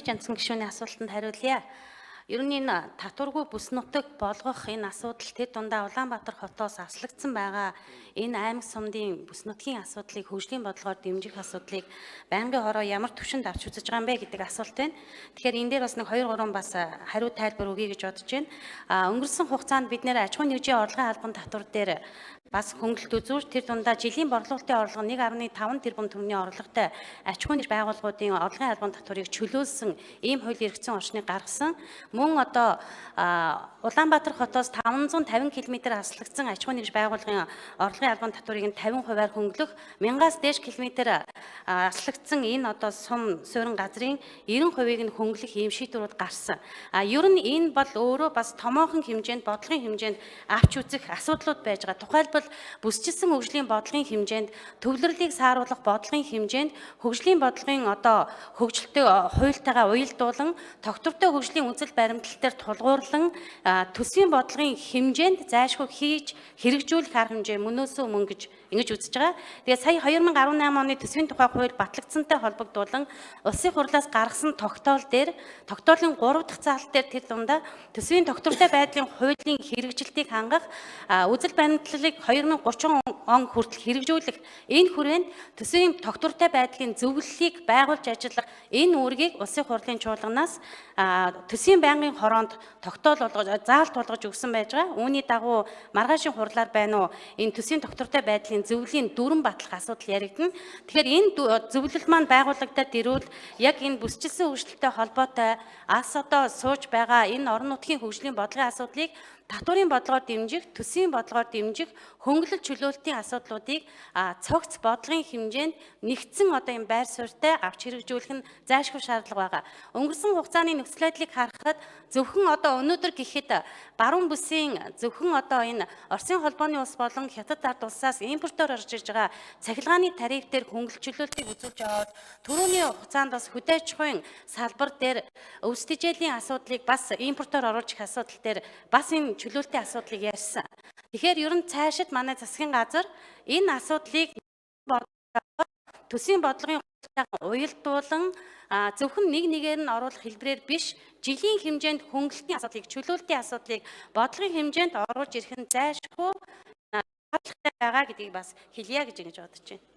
Жанцхан гишүүний асуултанд хариулъя. Ер нь энэ татваргүй бүс нутаг болгох энэ асуудал тэр дундаа Улаанбаатар хотоос аслагдсан байгаа энэ аймаг сумдын бүс нутгийн асуудлыг хөгжлийн бодлогоор дэмжих асуудлыг байнгын хороо ямар түвшинд авч үзэж байгаа юм бэ гэдэг асуулт байна. Тэгэхээр энэ дээр бас нэг 2-3 бас хариу тайлбар өгье гэж бодож байна. Өнгөрсөн хугацаанд бид нэр аж ахуйн нэгжийн орлогын албан татвар дээр бас хөнгөлөлт үзүүлж тэр дундаа жилийн борлуулалтын орлого 1.5 тэрбум төгрөгийн орлоготой аж ахуйн нэгж байгууллагуудын орлогын албан татварыг чөлөөлсөн ийм хууль эргэцэн орчныг гаргасан. Мөн одоо Улаанбаатар хотоос 550 км аслагдсан аж ахуйн нэгж байгууллагын орлогын албан татварыг 50% хөнгөлөх 1000-аас дээш км аслагдсан энэ одоо сум суурин газрын 90%-ийг нь хөнгөлөх ийм шийдвэрүүд гарсан. Ер нь энэ бол өөрөө бас томоохон хэмжээнд бодлогын хэмжээнд авч үзэх асуудлууд байж байгаа. Тухайлбал бүсчилсэн хөгжлийн бодлогын хэмжээнд төвлөрлийг сааруулах бодлогын хэмжээнд хөгжлийн бодлогын одоо хөгжилтэй хуультайгаа уялдуулан тогтвортой хөгжлийн үзэл баримтлал дээр тулгуурлан төсвийн бодлогын хэмжээнд зайлшгүй хийж хэрэгжүүлэх арга хэмжээ мөнөөсөө мөн гэж ингэж үзэж байгаа. Тэгээд сая 2018 оны төсвийн тухай хууль батлагдсантай холбогдуулан улсын хурлаас гаргасан тогтоол дээр тогтоолын 3 дахь заалт дээр тэр дундаа төсвийн тогтвортой байдлын хуулийн хэрэгжилтийг хангах үзэл баримтлалыг 2030 он хүртэл хэрэгжүүлэх энэ хүрээнд төсвийн тогтвортой байдлын зөвлөлийг байгуулж ажиллах энэ үүргийг улсын хурлын чуулганаас төсвийн байнгын хороонд тогтоол болгож заалт болгож өгсөн байж байгаа. Үүний дагуу маргаашийн хурлаар байна уу энэ төсвийн тогтвортой байдлын зөвлөлийн дүрэн батлах асуудал яригдана. Тэгэхээр энэ зөвлөл маань байгуулагдаад ирвэл яг энэ бүсчилсэн хөгжилтэй холбоотой одоо сууж байгаа энэ орон нутгийн хөгжлийн бодлогын асуудлыг татварын бодлогоор дэмжих, төсвийн бодлогоор дэмжих, хөнгөлөлт чөлөөлтийн асуудлуудыг цогц бодлогын хэмжээнд нэгдсэн одоо энэ байр суурьтай авч хэрэгжүүлэх нь зайлшгүй шаардлага байгаа. Өнгөрсөн хугацааны нөхцөл байдлыг харахад зөвхөн одоо өнөөдөр гэхэд баруун бүсийн зөвхөн одоо энэ Оросын холбооны улс болон Хятад ард улсаас импортоор орж ирж байгаа цахилгааны тариф дээр хөнгөлөлт чөлөөлтийг үзүүлж аваад түрүүний хугацаанд бас хөдөө аж ахуйн салбар дээр өвс тэжээлийн асуудлыг бас импортоор оруулж их асуудал дээр бас энэ чөлөөлтийн асуудлыг ярьсан. Тэгэхээр ер нь цаашид манай засгийн газар энэ асуудлыг төсвийн бодлогын уялдуулан зөвхөн нэг нэгээр нь оруулах хэлбэрээр биш жилийн хэмжээнд хөнгөлөлтийн асуудлыг чөлөөлтийн асуудлыг бодлогын хэмжээнд оруулж ирэх нь зайлшгүй шаардлагатай байгаа гэдгийг бас хэлье гэж бодож байна.